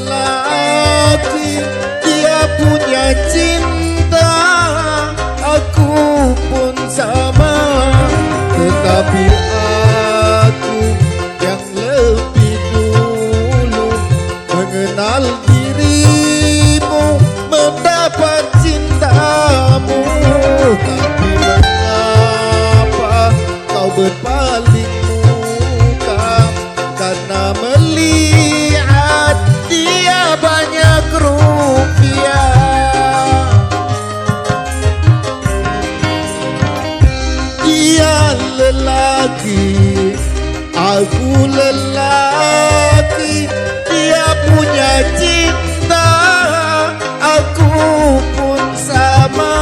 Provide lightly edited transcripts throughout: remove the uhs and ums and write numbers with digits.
lelaki, dia punya cinta, aku pun sama. Tetapi aku yang lebih dulu mengenal dirimu, mendapat cintamu. Tapi mengapa kau berpaling muka? Karena melihat dia banyak rupiah. Dia lelaki, aku lelaki, dia punya cinta, aku pun sama.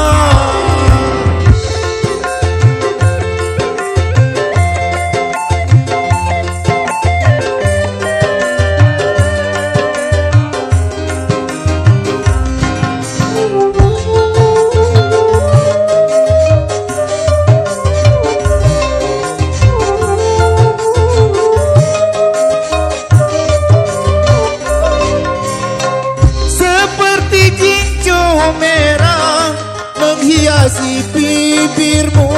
Menghiasi bibirmu,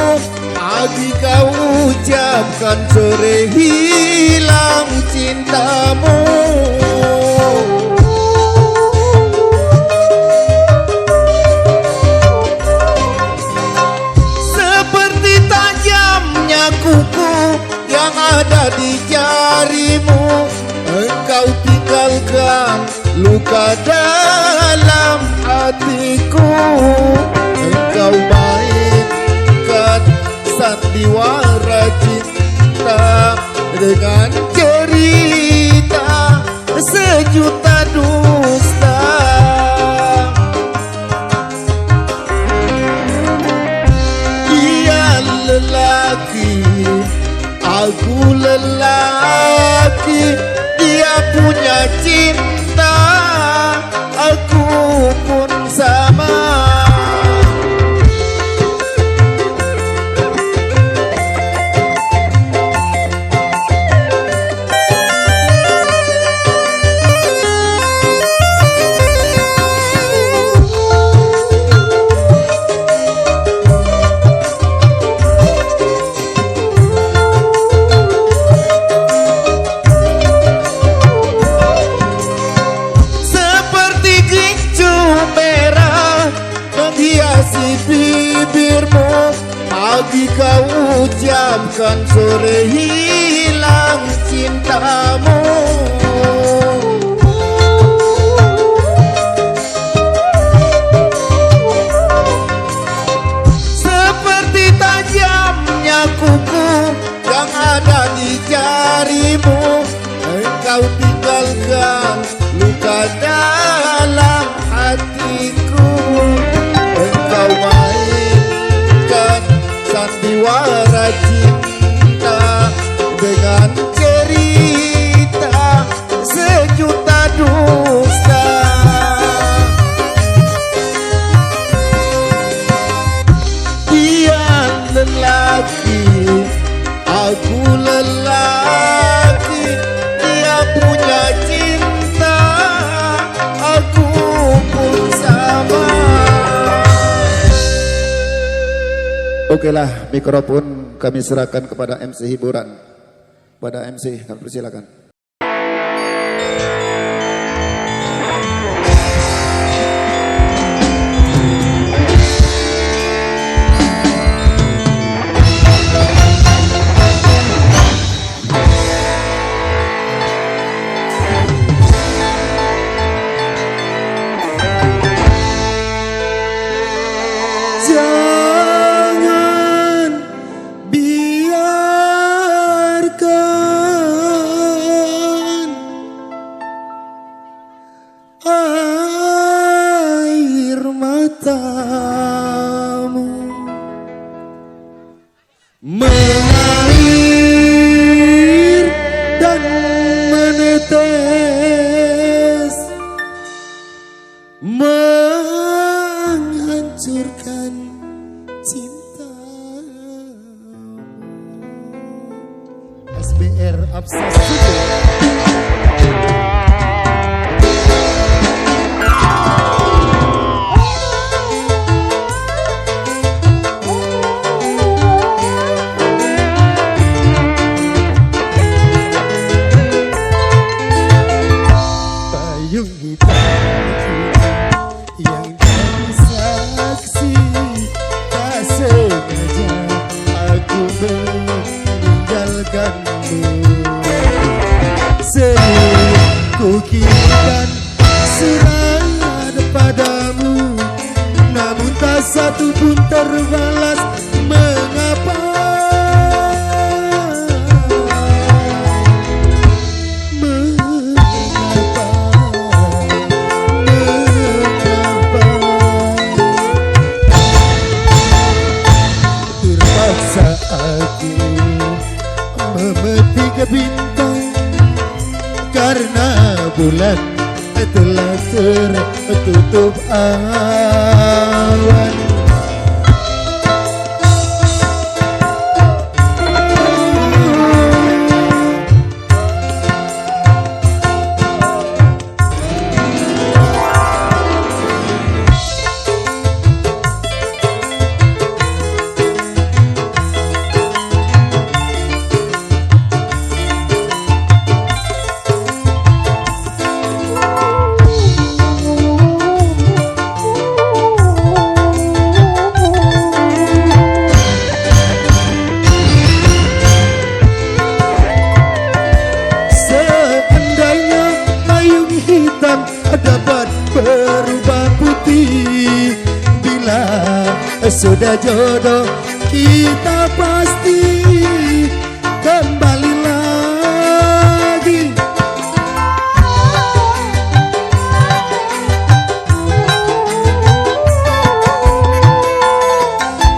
pagi kau ucapkan, sore hilang cintamu. Seperti tajamnya kuku yang ada di jarimu, engkau tinggalkan luka dalam hatiku. Engkau mainkan sandiwara cinta dengan cerita sejuta dusta. Dia lelaki, aku lelaki, dia punya cinta, aku pun sama. Bibirmu, pagi kau ucapkan, sore hilang cintamu. Seperti tajamnya kuku yang ada di jarimu, engkau tinggalkan luka dalam hatiku. Engkau mainkan sandiwara cinta dengan cerita sejuta dusta. Dia lelaki, aku lelaki, dia punya cinta, aku pun sama. Oke lah, mikrofon kami serahkan kepada MC hiburan. Pada MC, kami persilakan. Mengalir dan menetes, menghancurkan cinta. SBR Absa Studio. payung hitam yang jadi saksi. Tak sengaja aku meninggalkanmu. Sering ku kirimkan surat padamu, namun tak satu pun terbalas. Mengapa? Terpaksa aku memetik bintang karena bulan telah tertutup awan. Dapat berubah putih bila sudah jodoh kita pasti kembali lagi.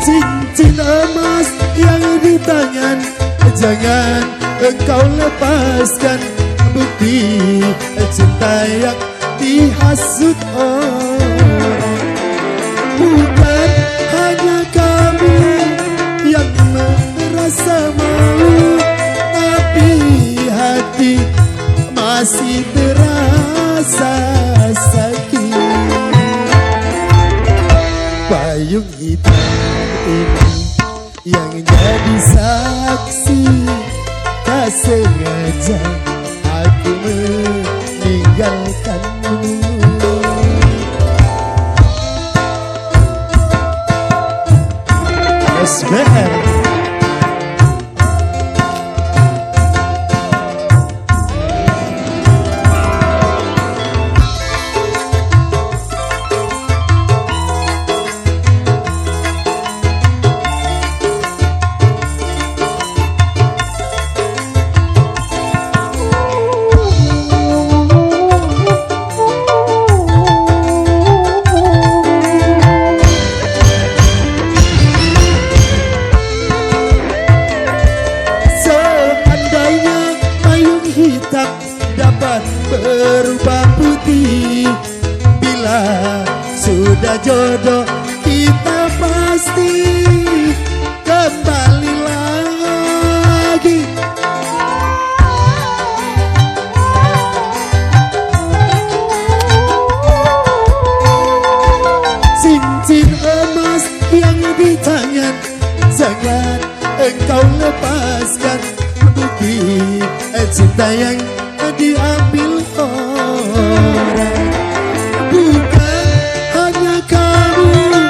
Cincin emas yang di tangan jangan engkau lepaskan, bukti cinta yang dihasut orang. Bukan hanya kamu yang merasa malu, tapi hati masih terasa sakit. Payung hitam ini yang jadi saksi. Tak sengaja aku meninggalkanmu. SBR dapat berubah putih bila sudah jodoh kita pasti kembali lagi. Cincin emas yang di tangan jangan engkau lepaskan, bukti cinta yang diambil orang. Bukan hanya kamu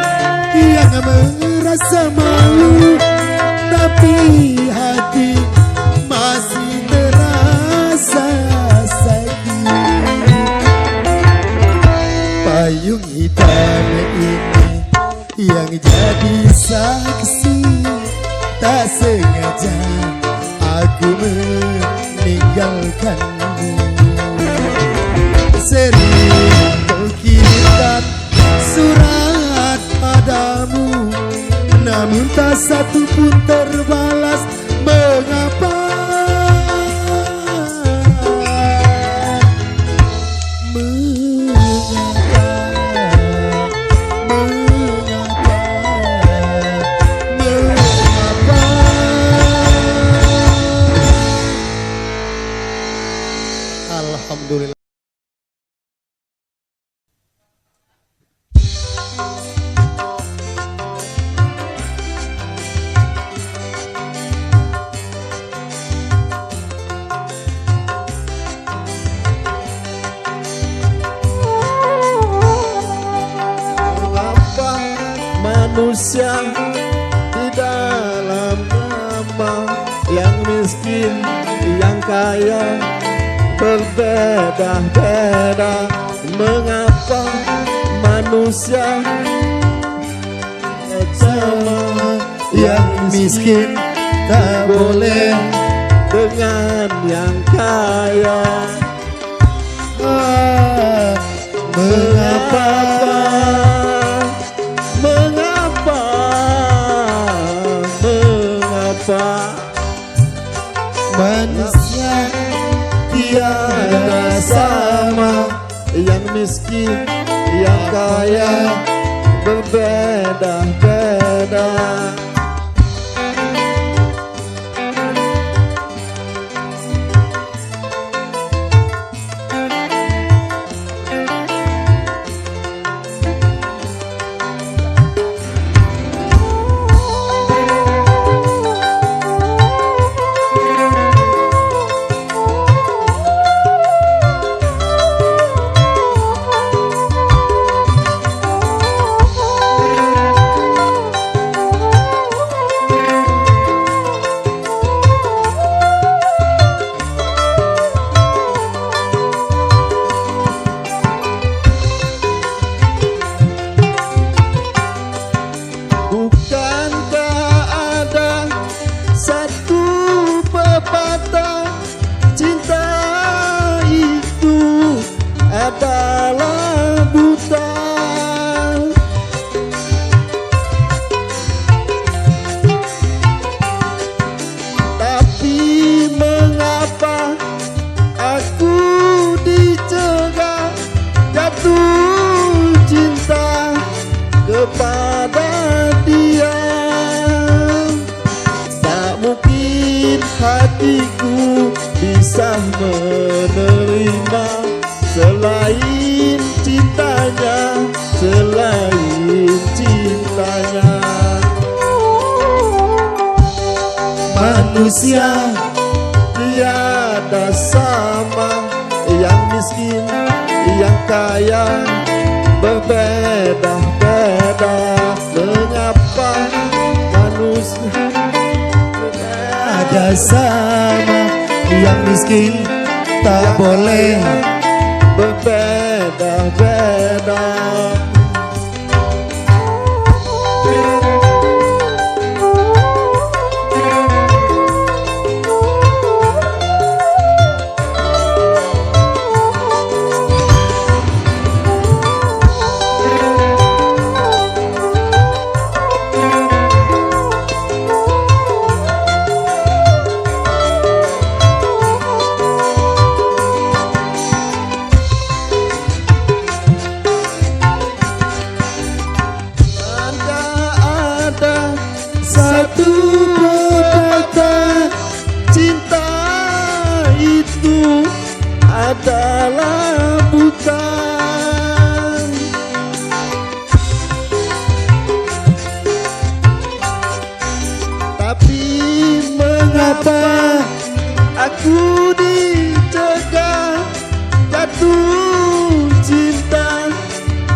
yang merasa malu, tapi hati masih terasa sakit. Payung hitam ini yang jadi saksi. Tak sengaja aku meninggalkanmu. Sering ku kirimkan surat padamu, namun tak satu pun terbalas. Mengapa? Alhamdulillah. manusia di dalam nama, yang miskin, yang kaya berbeda-beda. Mengapa manusia sama, yang miskin tak boleh dengan yang kaya? Mengapa? Mengapa? Mengapa manusia tiada sama, yang miskin, yang kaya berbeda-beda? Adalah buta, tapi mengapa aku dicegah jatuh cinta kepada dia? Tak mungkin hatiku bisa menerima selain cintanya, selain cintanya. Manusia tiada sama, yang miskin, yang kaya berbeda-beda. Mengapa manusia tiada sama, yang miskin tak boleh berbeda-beda? Satu kata cinta itu adalah buta, tapi mengapa aku dicegah jatuh cinta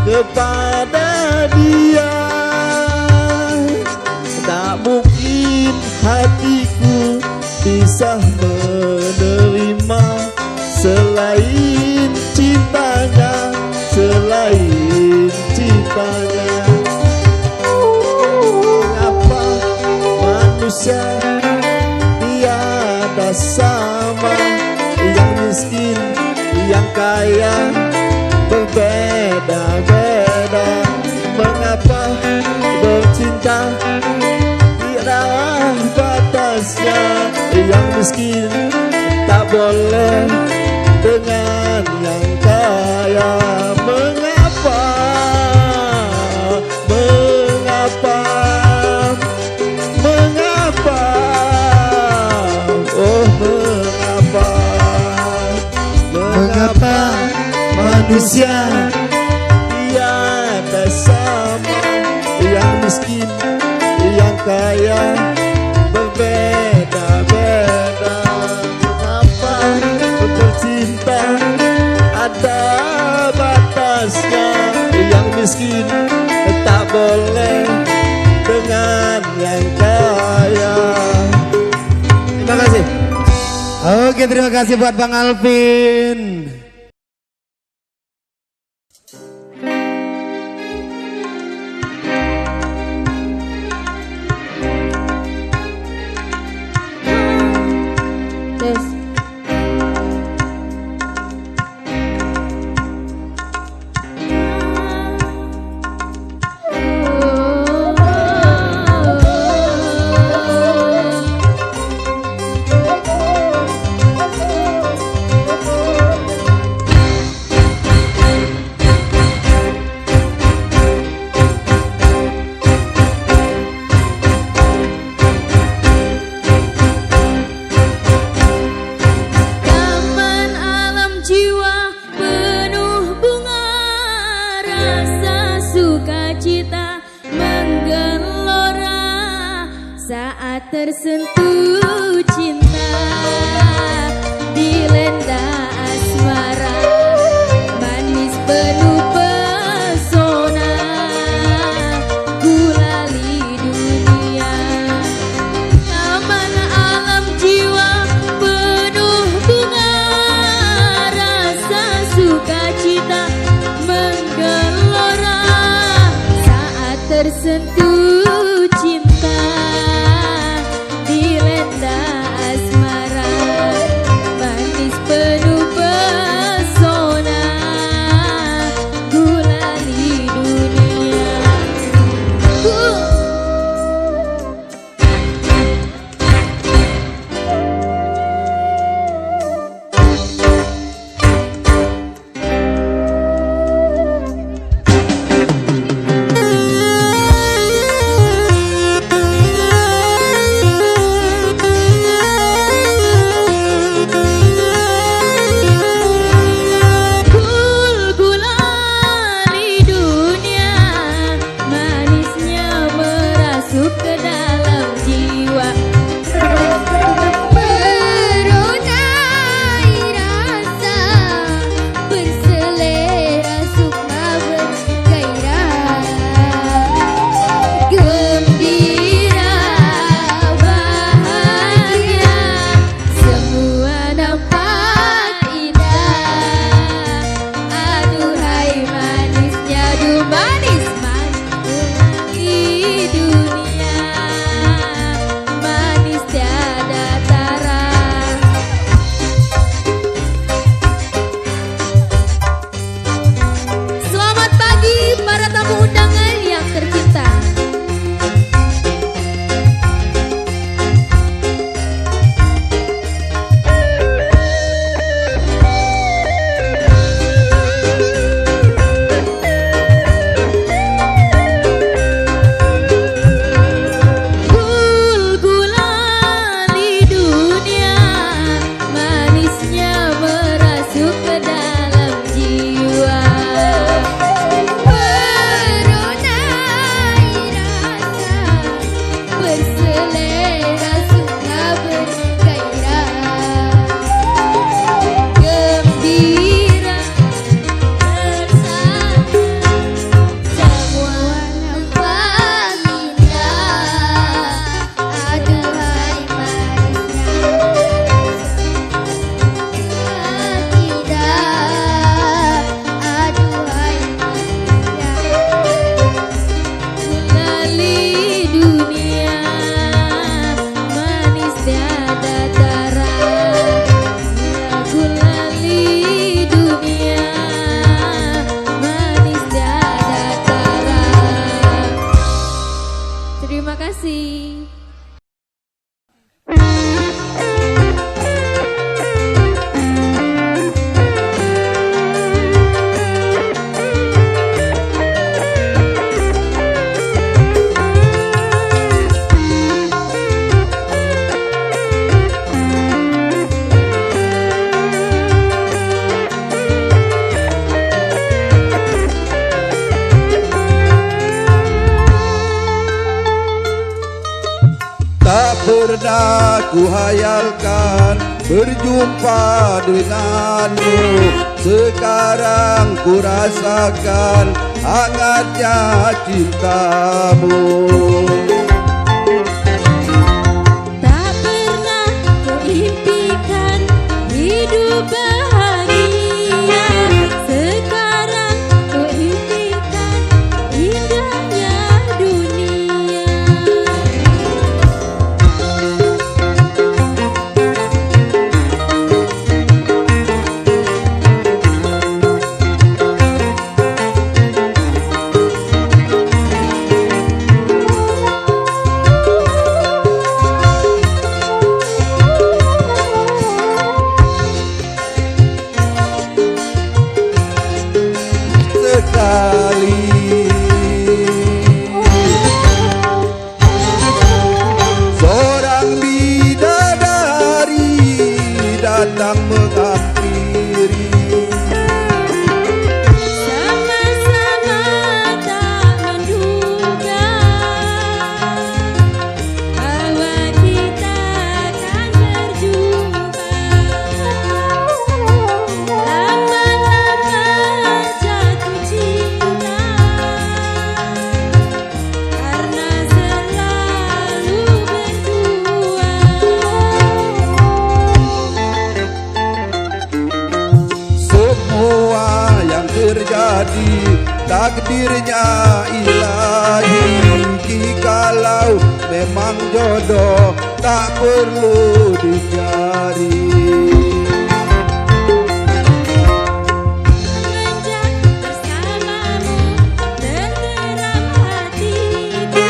kepada dia? Tak mungkin hatiku bisa menerima selain cintanya, selain cintanya. Mengapa manusia tiada sama, yang miskin, yang kaya berbeda-beda? Mengapa bercinta tiada batasnya, yang miskin tak boleh dengan yang kaya? Mengapa? Mengapa? Mengapa? Oh mengapa? Mengapa manusia tiada sama, yang miskin, yang kaya berbeda-beda? Mengapa bercinta ada batasnya, yang miskin tak boleh dengan yang kaya. Terima kasih. Oke, terima kasih buat Bang Alvin. Tersentuh cinta dilanda asmara, manis penuh pesona, gulali dunia. Taman alam jiwa penuh bunga, rasa sukacita menggelora saat tersentuh cinta. Asmara manis penuh pesona, gulali dunia. pernah kuhayalkan berjumpa denganmu. Sekarang ku rasakan hangatnya cintamu. Tak pernah kuimpikan hidup bahagia, sekarang kuimpikan indahnya dunia. Sekali seorang bidadari datang menghampiri, Sama-sama tak menduga bahwa kita akan berjumpa. Lama-lama jatuh cinta karena selalu berdua. semua yang terjadi takdirnya ilahi. Jikalau memang jodoh tak perlu dicari. Semenjak bersamamu tenteram hatiku,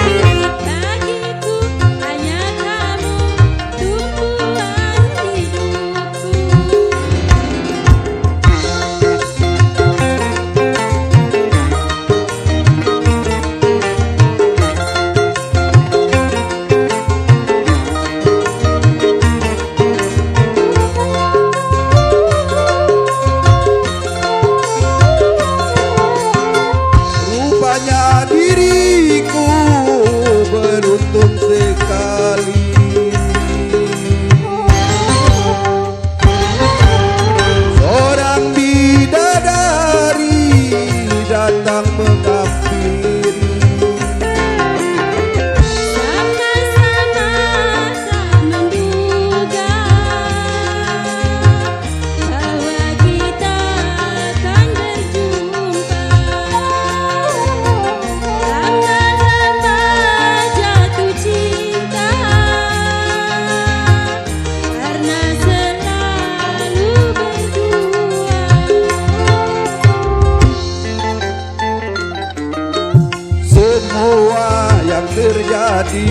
bagiku hanya kamu tumpuan hidupku. Rupanya diriku beruntung sekali, seorang bidadari datang menghampiri, Sama-sama tak menduga bahwa kita akan berjumpa. Lama-lama jatuh cinta karena selalu berdua. semua yang terjadi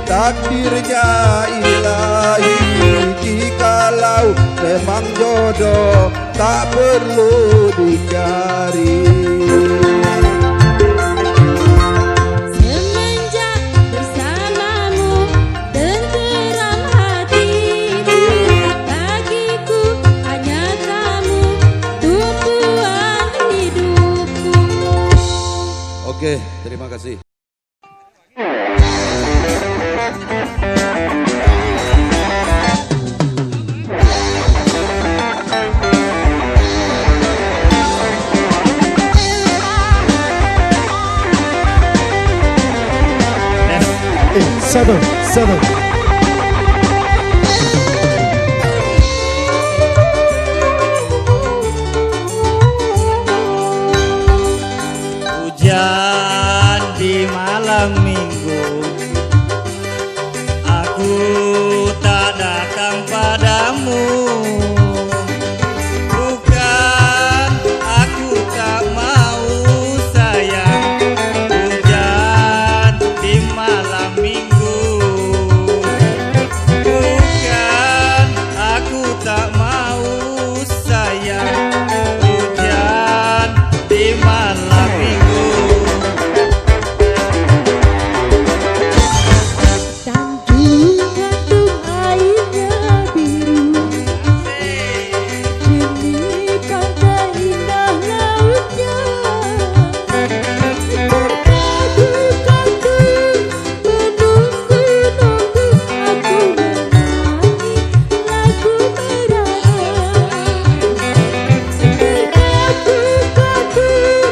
takdirnya ilahi. Jikalau memang jodoh tak perlu dicari. Semenjak bersamamu tenteram hatiku, bagiku hanya kamu tumpuan hidupku. Oke, terima kasih. Satu, satu. Hujan di malam minggu, aku tak datang padamu. Bukan aku tak mau sayang, hujan di malam minggu. Bukan aku tak mau sayang, hujan di malam minggu. Gantung-gantung airnya biru, jernih pantai indah lautnya. Terkagum-kagum menunggu-nunggu aku menyanyi lagu merana. Terkagum-kagum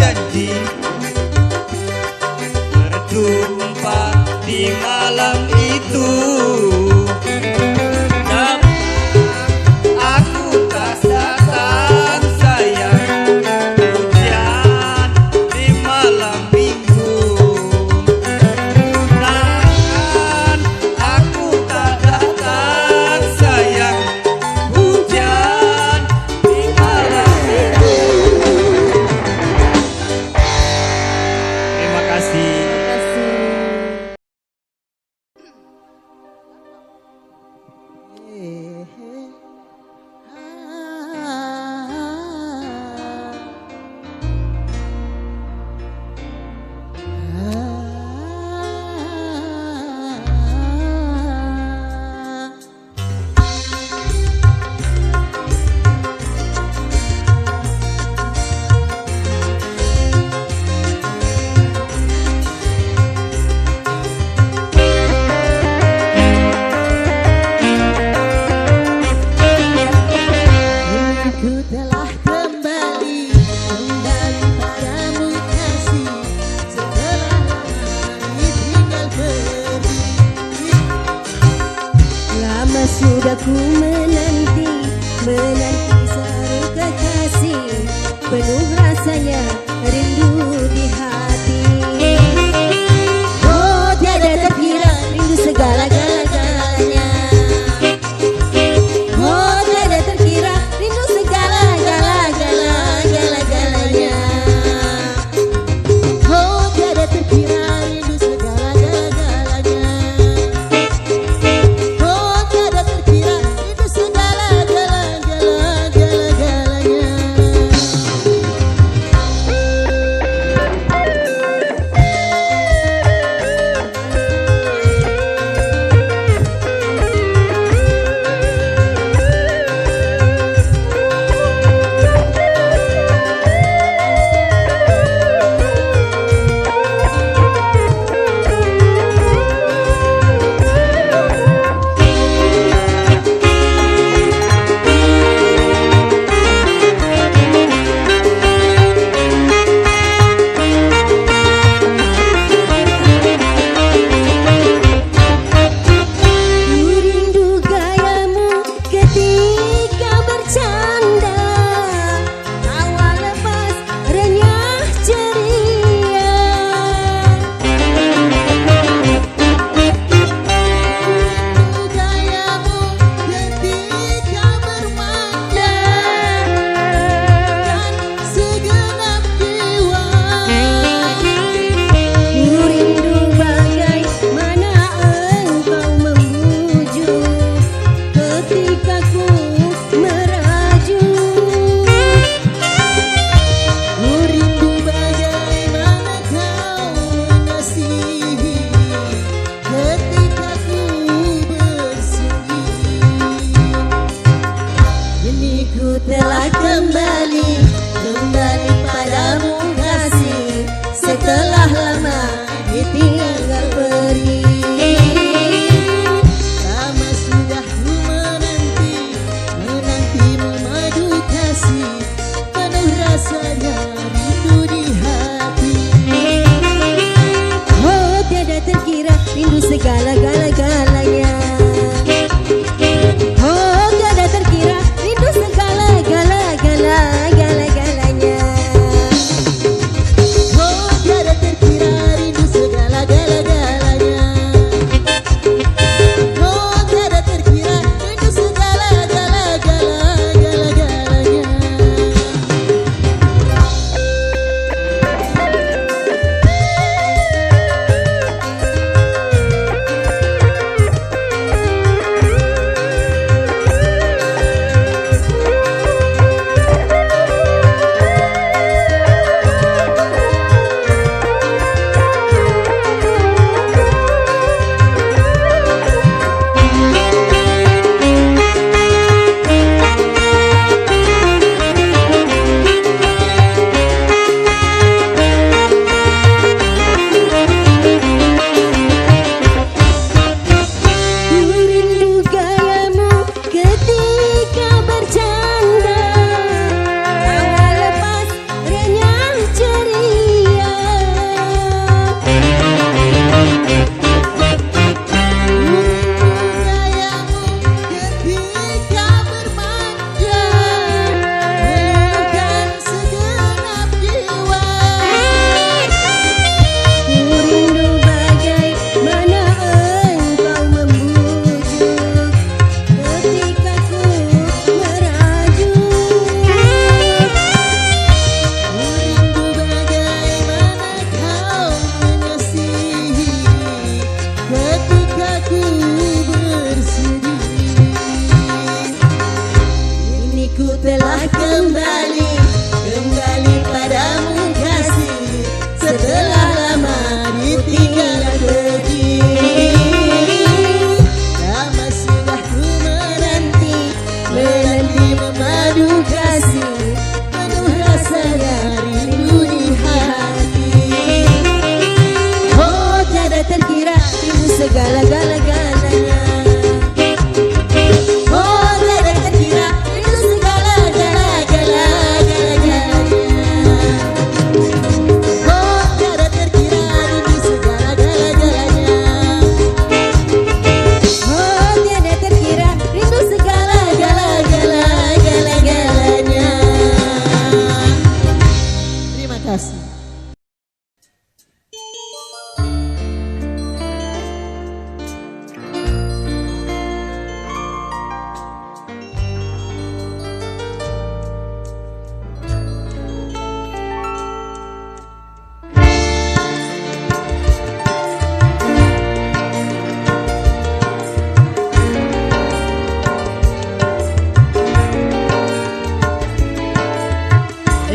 janji berjumpa di malam itu. Aku tak datang sayang, hujan di malam minggu. Namun aku tak datang sayang, hujan di malam minggu. Terima kasih.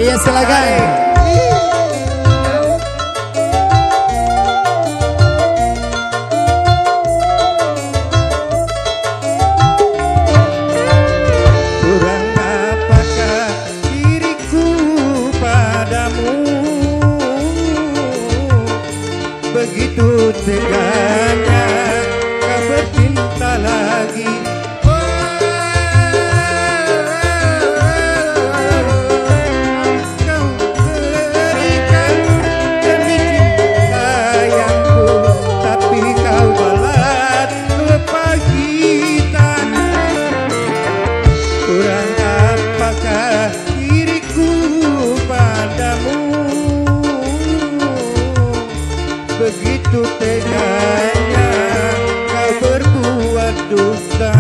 Iya silakan. Kurang apakah diriku padamu, begitu teganya kau bercinta lagi. Kau berikan demi cinta sayangku, tapi kau balas kepagitan. Kurang apakah diriku padamu, begitu teganya kau berbuat dusta.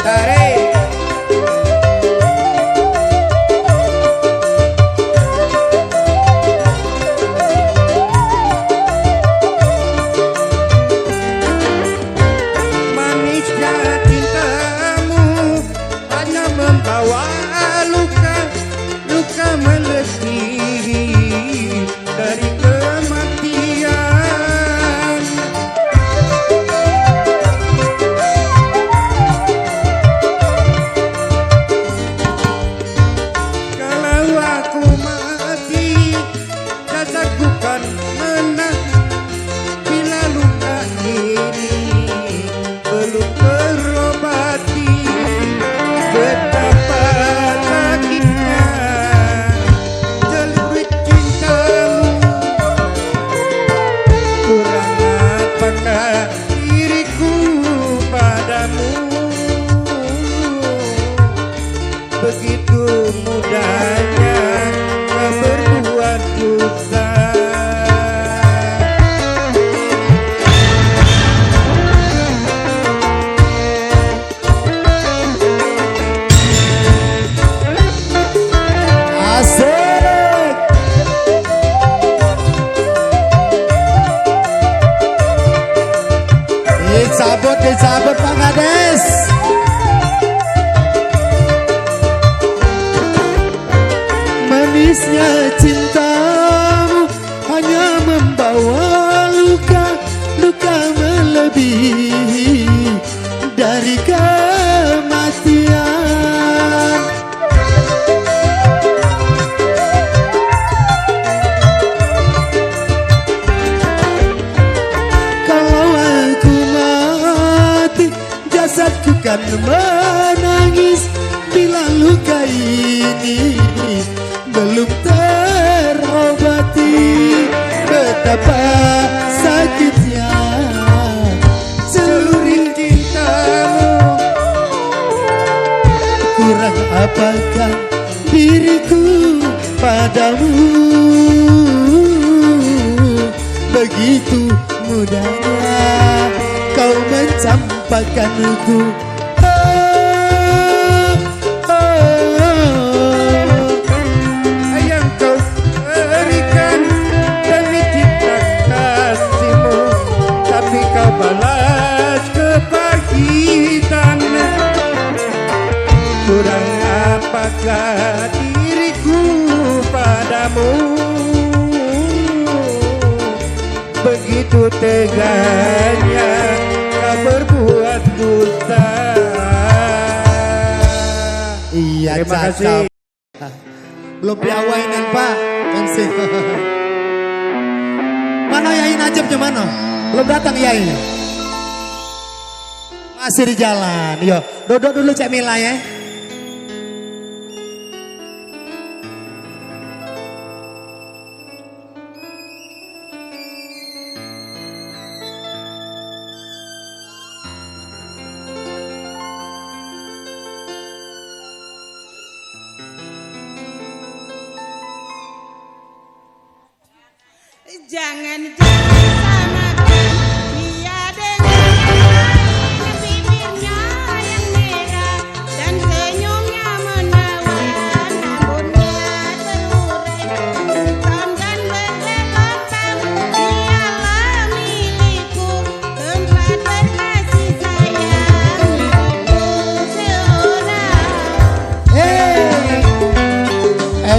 Tarik. Manisnya cintamu hanya membawa luka, luka melebihi dari kematian. Kalau aku mati, jasadku kan menang. Bila luka ini belum terobati, betapa sakitnya celurit cintamu. Kurang apakah diriku padamu, begitu mudahnya kau berbuat dosa. Asik. Disabut Pak Kades. Manisnya cintamu hanya membawa luka, luka melebihi dari kematian. Kalau aku mati, jasadku kan menangis. Bila luka ini belum terobati, betapa sakitnya celurit cintamu. Kurang apakah diriku padamu, begitu mudahnya kau mencampakkanku. Yang kau berikan demi cinta kasihmu, tapi kau balas kepagitan. Kurang apakah diriku padamu, begitu teganya kau berbuat dosa. Iya, Terima kasih. Belum diawainan Pak. MC. Mana Yai Najibnya mana? Belum datang Yai. Masih di jalan. Yo, duduk dulu Cek Mila ya. Jangan samakan dia dengan bibirnya yang merah dan senyumnya menawan, rambutnya terurai,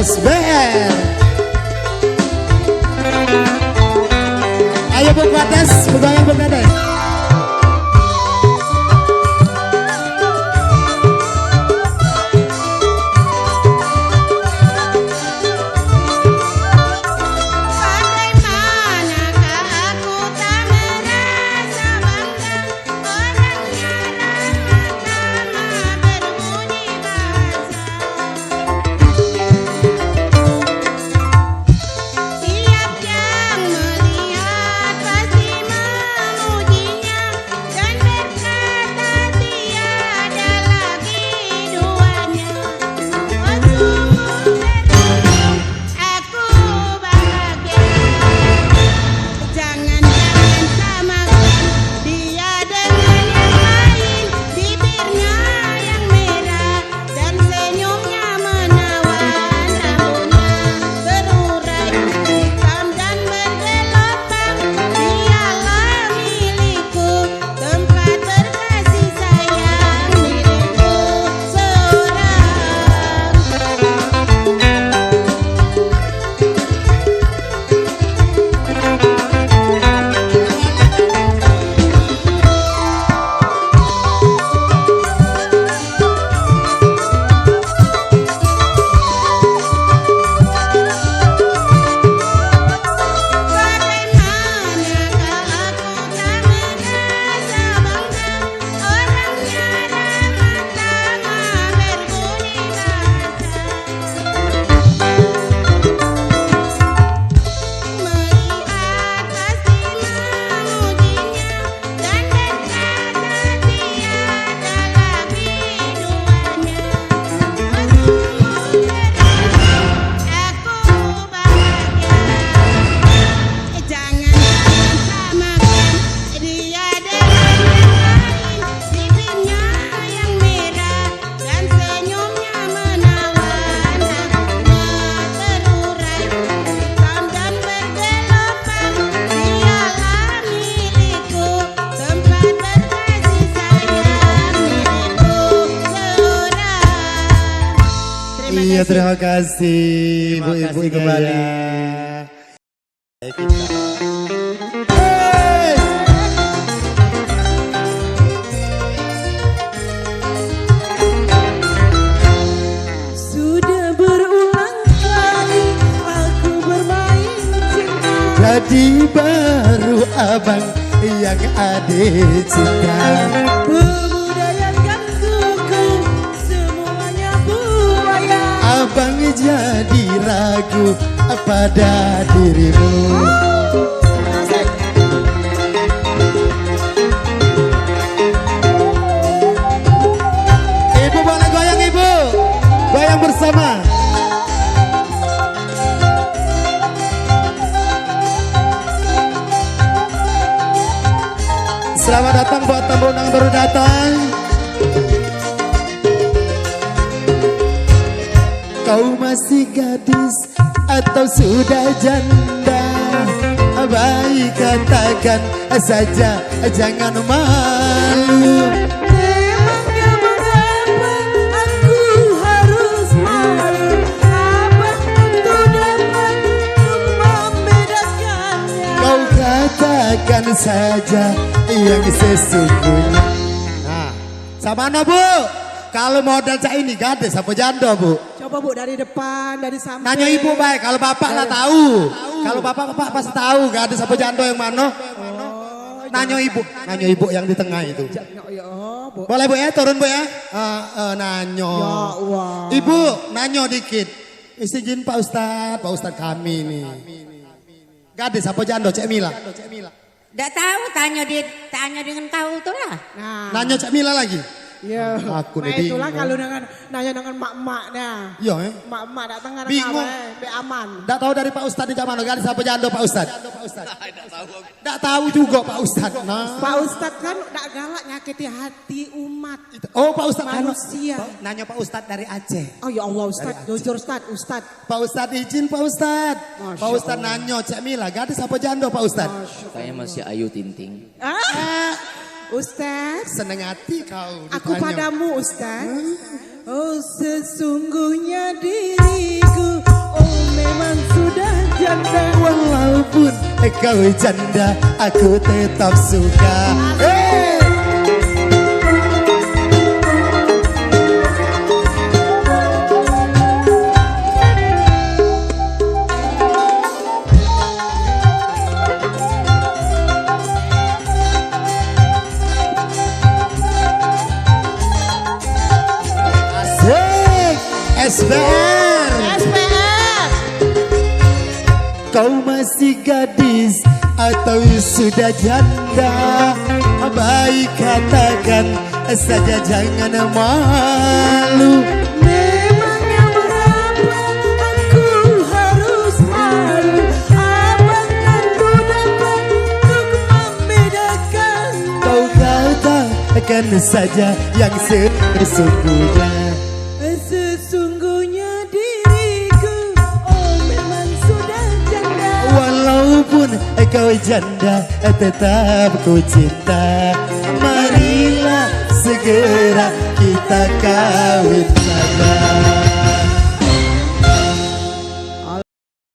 SBR. Ayo Bu Kades, pegangan Bu Kades. Bagaimanakah aku tak merasa bangga, orangnya ramah-tamah berbudi bahasa. Tiap yang melihat pasti memujinya dan berkata tiada lagi duanya. Oh sungguh beruntung aku bahagia. Jangan-jangan samakan dia dengan yang lain, bibirnya yang merah dan senyumnya menawan, rambutnya berurai hitam dan bergelombang. Dialah milikku, tempat berkasih sayang milikku seorang. Bagaimanakah aku tak merasa bangga, orangnya ramah-tamah berbudi bahasa. Melihat pasti memujinya dan berkata tiada lagi duanya. Oh sungguh beruntung aku bahagia. Jangan-jangan samakan dia dengan yang lain, bibirnya yang merah dan senyumnya menawan, rambutnya berurai hitam dan bergelombang. Dialah milikku, tempat berkasih sayang milikku seorang. Iya terima kasih Bu-ibu kembali. Sudah berulang kali aku bermain cinta, Jadi baru abang yang adik cinta. pemuda gangguku semuanya buaya. Abang jadi ragu pada dirimu. Ibu boleh goyang ibu, goyang bersama. Selamat datang buat tamu yang baru datang. Kau masih gadis atau sudah janda? Baik katakan saja, jangan malu. Memangnya mengapa aku harus malu? Apa tentu dapat untuk membedakannya? Kau katakan saja yang sesungguhnya. Nah, sama mana Bu? Kalau modal cak ini gadis apa janda Bu? Coba Bu dari depan, dari samping. Nanya ibu baik, kalau bapak lah tahu. Kalau bapak pasti tahu gadis apa janda yang mana. Nanya ibu yang di tengah itu. Ya, Bu. Boleh Bu ya, turun Bu ya. Nanyo. Ya Allah. Ibu, nanyo dikit. Izin Pak Ustadz kami nih. Gadis apa janda Cek Mila? Nggak tahu, tanya dengan kau tuh lah. Nah, Nanyo Cek Mila lagi. ya. Aku Nah, nih itulah bingung. kalau nanya dengan mak-maknya. Iya Mak-mak datang karena Bingung. be aman. Nggak tahu dari Pak Ustadz di mana gadis apa janda Pak Ustadz? Nggak tahu juga Pak Ustadz. Nah. Pak Ustadz kan nggak galak nyakiti hati umat. Oh Pak Ustadz Manusia. Nanya Pak Ustadz dari Aceh. Oh ya Allah Ustadz, jujur Ustadz. Pak Ustadz izin Pak Ustadz. Masya Pak Ustadz nanyo Cek Mila gadis apa janda Pak Ustadz? Saya masih Ayu Tinting. Ustadz, Seneng hati kau. aku ditanya. padamu Ustadz. Oh sesungguhnya diriku oh memang sudah janda. Walaupun kau janda, aku tetap suka. Asik, SPR. SPR. Kau masih gadis atau sudah janda? Baik katakan saja, jangan malu. Memangnya berapa aku harus malu? Apakah ku dapat untuk membedakan? Kau katakan saja yang sesungguhnya. Sesungguhnya diriku, oh memang sudah janda. Walaupun kau janda, tetap ku cinta. Marilah segera kita kawin saja.